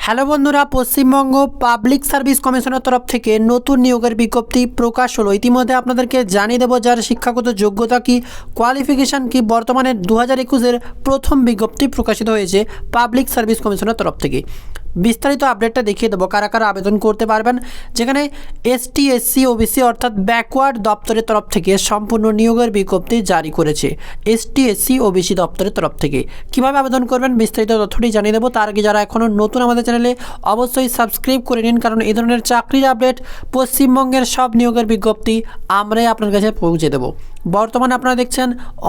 Hello বন্ধুরা, Paschimbanga public service কমিশনের তরফ থেকে নতুন নিয়োগের বিজ্ঞপ্তি প্রকাশ হলো। ইতিমধ্যে আপনাদেরকে জানিয়ে দেবো যার শিক্ষাগত যোগ্যতা কি, কোয়ালিফিকেশান কি। বর্তমানে 2021-এর প্রথম বিজ্ঞপ্তি প্রকাশিত হয়েছে পাবলিক সার্ভিস কমিশনের তরফ থেকে। বিস্তারিত আপডেটটা দেখিয়ে দেবো কারা কারা আবেদন করতে পারবেন, যেখানে এসটি, এসসি, ওবিসি অর্থাৎ ব্যাকওয়ার্ড দপ্তরের তরফ থেকে সম্পূর্ণ নিয়োগের বিজ্ঞপ্তি জারি করেছে। এসটি, এসসি, ওবিসি দপ্তরের তরফ থেকে কীভাবে আবেদন করবেন বিস্তারিত তথ্যটি জানিয়ে দেবো। তার আগে যারা এখনও নতুন আমাদের চ্যানেলে অবশ্যই সাবস্ক্রাইব করে নিন, কারণ এই ধরনের চাকরির আপডেট, পশ্চিমবঙ্গের সব নিয়োগের বিজ্ঞপ্তি আমরাই আপনার কাছে পৌঁছে দেবো। বর্তমানে আপনারা দেখছেন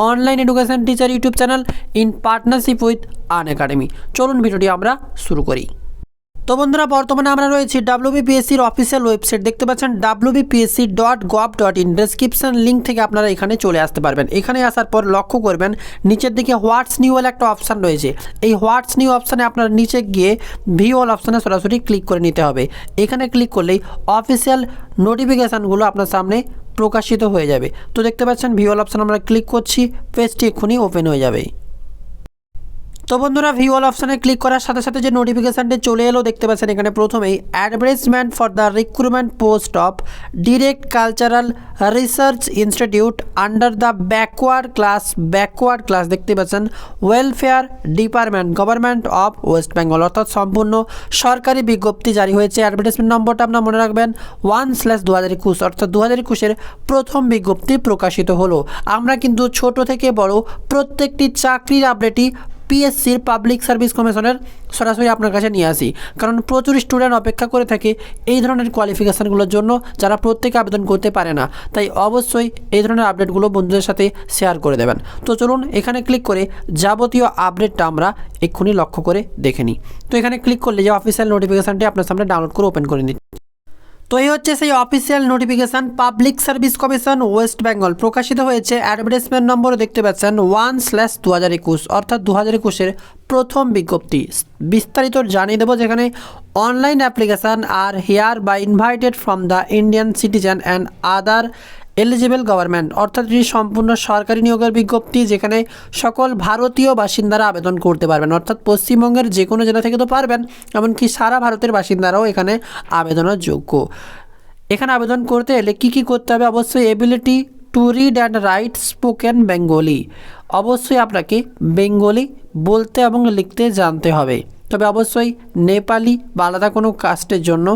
online education teacher YouTube channel in partnership with Unacademy. চলুন ভিডিওটি আমরা শুরু করি। তো বন্ধুরা, বর্তমানে আমরা রয়েছি WbPSCর অফিসিয়াল ওয়েবসাইট, দেখতে পাচ্ছেন wbpsc.gov.in। ডেসক্রিপশন লিঙ্ক থেকে আপনারা এখানে চলে আসতে পারবেন। এখানে আসার পর লক্ষ্য করবেন নিচের দিকে হোয়াটস নিউ বলে একটা অপশান রয়েছে। এই হোয়াটস নিউ অপশানে আপনার নিচে গিয়ে ভিউ অল অপশানে সরাসরি ক্লিক করে নিতে হবে। এখানে ক্লিক করলেই অফিসিয়াল নোটিফিকেশানগুলো আপনার সামনে প্রকাশিত হয়ে যাবে। তো দেখতে পাচ্ছেন ভিউ অল অপশান আমরা ক্লিক করছি, পেজটি এক্ষুনি ওপেন হয়ে যাবে। তো বন্ধুরা, ভিউ অল অপশানে ক্লিক করার সাথে সাথে যে নোটিফিকেশানটি চলে এলো দেখতে পাচ্ছেন এখানে প্রথমেই advertisement for the recruitment post of direct cultural research institute under the backward class দেখতে পাচ্ছেন welfare department government of West Bengal, অর্থাৎ সম্পূর্ণ সরকারি বিজ্ঞপ্তি জারি হয়েছে। অ্যাডভার্টাইজমেন্ট নম্বরটা আপনার মনে রাখবেন 1/2021, অর্থাৎ 2021-এর প্রথম বিজ্ঞপ্তি প্রকাশিত হলো। আমরা কিন্তু ছোট থেকে বড় প্রত্যেকটি চাকরির আপডেটই পিএসসির পাবলিক সার্ভিস কমিশনের সরাসরি আপনার কাছে নিয়ে আসি, কারণ প্রচুর স্টুডেন্ট অপেক্ষা করে থাকে এই ধরনের কোয়ালিফিকেশানগুলোর জন্য, যারা প্রত্যেকে আবেদন করতে পারে না। তাই অবশ্যই এই ধরনের আপডেটগুলো বন্ধুদের সাথে শেয়ার করে দেবেন। তো চলুন এখানে ক্লিক করে যাবতীয় আপডেটটা আমরা এক্ষুনি লক্ষ্য করে দেখে নিই। তো এখানে ক্লিক করলে যে অফিসিয়াল নোটিফিকেশানটি আপনার সামনে ডাউনলোড করে ওপেন করে নিই। তো এই হচ্ছে সেই official notification, public service commission West Bengal, প্রকাশিত হয়েছে। অ্যাডভার্টাইজমেন্ট নম্বরও দেখতে পাচ্ছেন 1/2021, অর্থাৎ 2021-এর প্রথম বিজ্ঞপ্তি। বিস্তারিত জানিয়ে দেবো, যেখানে online application are hereby invited from the Indian citizen and other eligible government, অর্থাৎ এটি সম্পূর্ণ সরকারি নিয়োগের বিজ্ঞপ্তি, যেখানে সকল ভারতীয় বাসিন্দারা আবেদন করতে পারবেন, অর্থাৎ পশ্চিমবঙ্গের যে কোনো জেলা থেকে তো পারবেন, এমনকি সারা ভারতের বাসিন্দারাও এখানে আবেদনের যোগ্য। এখানে আবেদন করতে এলে কী করতে হবে, অবশ্যই ability to read and right spoken Bengali, অবশ্যই আপনাকে বেঙ্গলি বলতে এবং লিখতে জানতে হবে। তবে অবশ্যই নেপালি বা আলাদা কোনো কাস্টের জন্য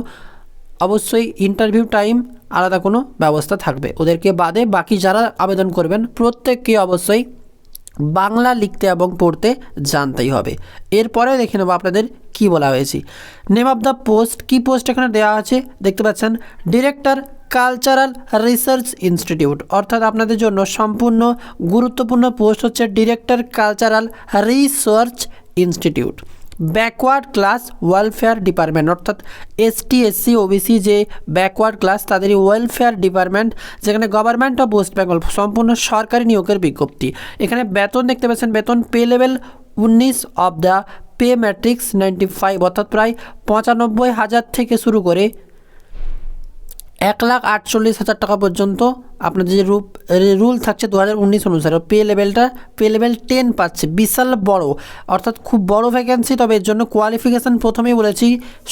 অবশ্যই ইন্টারভিউ টাইম আলাদা কোনো ব্যবস্থা থাকবে, ওদেরকে বাদে বাকি যারা আবেদন করবেন প্রত্যেককে অবশ্যই বাংলা লিখতে এবং পড়তে জানতেই হবে। এরপরে দেখে নেব আপনাদের কি বলা হয়েছে। নেম অফ দ্য পোস্ট, কি পোস্ট এখানে দেওয়া আছে দেখতে পাচ্ছেন, ডিরেক্টর কালচারাল রিসার্চ ইনস্টিটিউট, অর্থাৎ আপনাদের জন্য সম্পূর্ণ গুরুত্বপূর্ণ পোস্ট হচ্ছে director cultural research institute. Backward class welfare department, অর্থাৎ এসটি, এসসি, ওবিসি যে ব্যাকওয়ার্ড ক্লাস তাদেরই ওয়েলফেয়ার ডিপার্টমেন্ট, যেখানে গভর্নমেন্ট অফ ওয়েস্ট বেঙ্গল, সম্পূর্ণ সরকারি নিয়োগের বিজ্ঞপ্তি। এখানে বেতন দেখতে পাচ্ছেন, বেতন pay level 19 of the pay matrix 95, অর্থাৎ প্রায় 95,000 থেকে শুরু করে 1,48,000 টাকা পর্যন্ত আপনাদের যে রুল থাকছে 2019 অনুসারে পে লেভেল 10 পাচ্ছে। বিশাল বড়, অর্থাৎ খুব বড় ভ্যাকেন্সি। তবে এর জন্য কোয়ালিফিকেশান প্রথমেই বলেছি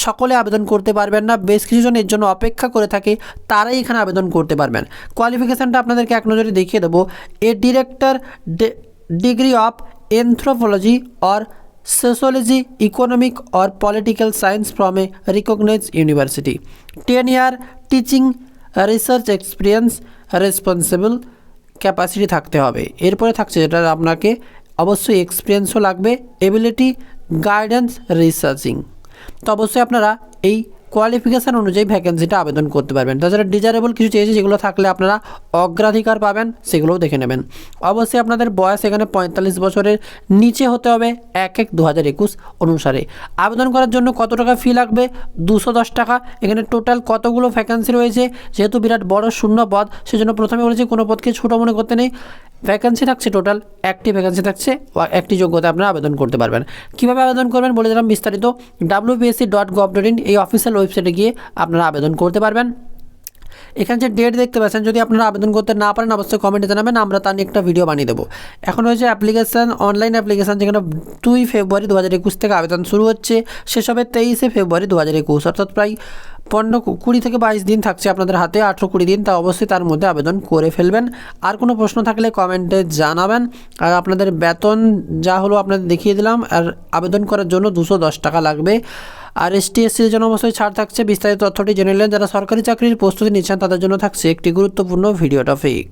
সকলে আবেদন করতে পারবেন না, বেশ কিছুজন এর জন্য অপেক্ষা করে থাকে, তারাই এখানে আবেদন করতে পারবেন। কোয়ালিফিকেশানটা আপনাদেরকে এক নজরে দেখিয়ে দেবো। A director degree of anthropology or sociology, economic or political science from a recognized university, 10 year teaching research experience, responsible capacity থাকতে হবে। এরপরে থাকছে যেটা আপনাকে অবশ্যই এক্সপিরিয়েন্সও লাগবে, এবিলিটি গাইডেন্স রিসার্চিং। তো অবশ্যই আপনারা এই কোয়ালিফিকেশান অনুযায়ী ভ্যাকেন্সিটা আবেদন করতে পারবেন। তাছাড়া ডিজারেবল কিছু চেয়েছে, যেগুলো থাকলে আপনারা অগ্রাধিকার পাবেন, সেগুলোও দেখে নেবেন। অবশ্যই আপনাদের বয়স এখানে 45 বছরের নিচে হতে হবে 1/1/2021 অনুসারে। আবেদন করার জন্য কত টাকা ফি লাগবে, 210 টাকা। এখানে টোটাল কতগুলো ভ্যাকেন্সি রয়েছে, যেহেতু বিরাট বড় শূন্য পদ, সেজন্য প্রথমে বলেছি কোনো পদকে ছোটো মনে করতে নেই। ভ্যাকেন্সি থাকছে টোটাল একটি ভ্যাকেন্সি থাকছে, একটি যোগ্যতা আপনারা আবেদন করতে পারবেন। কীভাবে আবেদন করবেন বলে দিলাম বিস্তারিত, wbpsc.gov.in এই অফিসিয়াল ওয়েবসাইটে গিয়ে আপনারা আবেদন করতে পারবেন। এখানে যে ডেট দেখতে পাচ্ছেন, যদি আপনারা আবেদন করতে না পারেন অবশ্যই কমেন্টে জানাবেন, আমরা তার নিয়ে একটা ভিডিও বানিয়ে দেবো। এখন হয়েছে অ্যাপ্লিকেশান, অনলাইন অ্যাপ্লিকেশান, যেখানে 2 ফেব্রুয়ারি 2021 থেকে আবেদন শুরু হচ্ছে, শেষ হবে 23 ফেব্রুয়ারি 2021, অর্থাৎ প্রায় 20 থেকে 22 দিন থাকছে আপনাদের হাতে, 18-20 দিন। তা অবশ্যই তার মধ্যে আবেদন করে ফেলবেন। আর কোনো প্রশ্ন থাকলে কমেন্টে জানাবেন। আর আপনাদের বেতন যা হলো আপনাদের দেখিয়ে দিলাম। আর আবেদন করার জন্য 210 টাকা লাগবে। আর ST/SCর জন্য অবশ্যই ছাড় থাকছে। বিস্তারিত তথ্যটি জেনে নিলেন। যারা সরকারি চাকরির প্রস্তুতি নিচ্ছেন তাদের জন্য থাকছে একটি গুরুত্বপূর্ণ ভিডিও টপিক।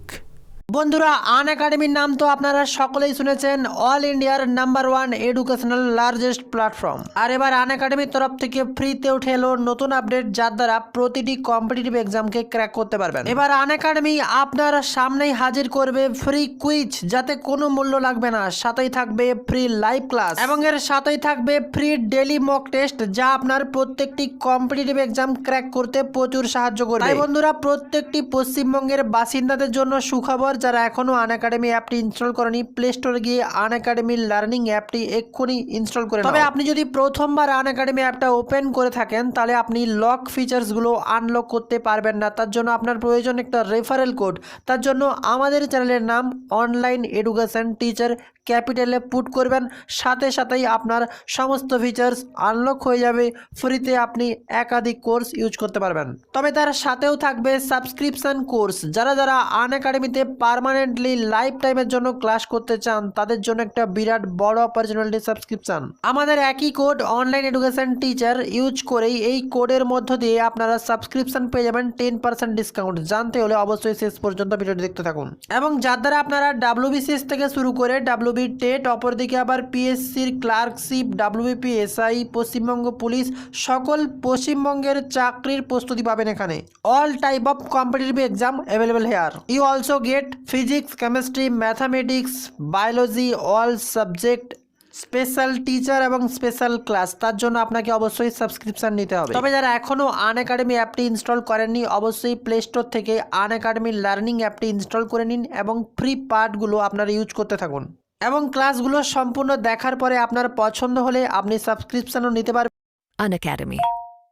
বন্ধুরা, আনএকাডেমির নাম তো আপনারা সকলেই শুনেছেন, অল ইন্ডিয়ার নাম্বার 1 এডুকেশনাল লার্জেস্ট প্ল্যাটফর্ম। আর এবার আনএকাডেমির তরফ থেকে ফ্রিতে উঠে এলো নতুন আপডেট, যার দ্বারা প্রতিটি কম্পিটিটিভ এক্সামকে ক্র্যাক করতে পারবেন। এবার আনএকাডেমি আপনার সামনেই হাজির করবে ফ্রি কুইজ, যাতে কোনো মূল্য লাগবে না। সাথেই থাকবে ফ্রি লাইভ ক্লাস এবং এর সাথেই থাকবে ফ্রি ডেইলি মক টেস্ট, যা আপনার প্রত্যেকটি কম্পিটিটিভ এক্সাম ক্র্যাক করতে প্রচুর সাহায্য করবে। তাই বন্ধুরা, প্রত্যেকটি পশ্চিমবঙ্গের বাসিন্দাদের জন্য সুখবর, যারা এখনো আনএকাডেমি অ্যাপটি ইনস্টল করেনি, প্লে স্টোরে গিয়ে আনএকাডেমি লার্নিং অ্যাপটি এক্ষুনি ইনস্টল করে। তবে আপনি যদি প্রথমবার আনএকাডেমি অ্যাপটা ওপেন করে থাকেন, তাহলে আপনি লক ফিচার্সগুলো আনলক করতে পারবেন না। তার জন্য আপনার প্রয়োজন একটা রেফারেল কোড। তার জন্য আমাদের চ্যানেলের নাম অনলাইন এডুকেশন টিচার ক্যাপিটালে পুট করবেন, সাথে সাথেই আপনার সমস্ত ফিচার্স আনলক হয়ে যাবে। ফ্রিতে আপনি একাধিক কোর্স ইউজ করতে পারবেন। তবে তার সাথেও থাকবে সাবস্ক্রিপশন কোর্স। যারা যারা আনএকাডেমিতে পার্মানেন্টলি লাইফ টাইমের জন্য ক্লাস করতে চান, তাদের জন্য একটা বিরাট বড় অপরচুনিটি সাবস্ক্রিপশন। আমাদের একই code online education teacher use করেই এই কোডের মধ্য দিয়ে আপনারা সাবস্ক্রিপশন পেয়ে যাবেন 10% ডিসকাউন্ট। জানতে হলে অবশ্যই শেষ পর্যন্ত ভিডিওটি দেখতে থাকুন। এবং যার দ্বারা আপনারা WBCS থেকে শুরু করে WB টেট, অপরদিকে আবার PSCর ক্লার্কশিপ, WBPSI, পশ্চিমবঙ্গ পুলিশ, সকল পশ্চিমবঙ্গের চাকরির প্রস্তুতি পাবেন এখানে। All type of competitive exam available here. You also get physics, chemistry, mathematics, biology, all subject, special teacher এবং স্পেশাল ক্লাস। তার জন্য আপনাকে অবশ্যই সাবস্ক্রিপশন নিতে হবে। তবে যারা এখনও আনএকাডেমি অ্যাপটি ইনস্টল করেননি, অবশ্যই প্লে স্টোর থেকে আনএকাডেমি লার্নিং অ্যাপটি ইনস্টল করে নিন এবং ফ্রি পার্টগুলো আপনারা ইউজ করতে থাকুন। এবং ক্লাসগুলো সম্পূর্ণ দেখার পরে আপনার পছন্দ হলে আপনি সাবস্ক্রিপশনও নিতে পারবেন। Unacademy.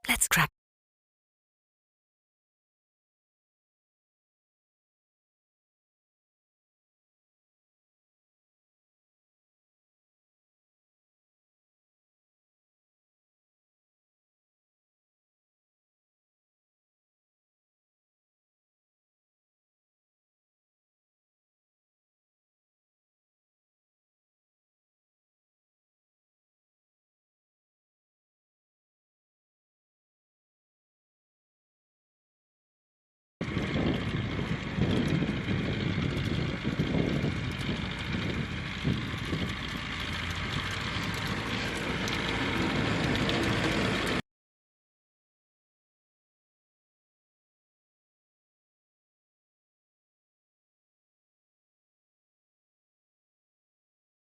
Let's crack.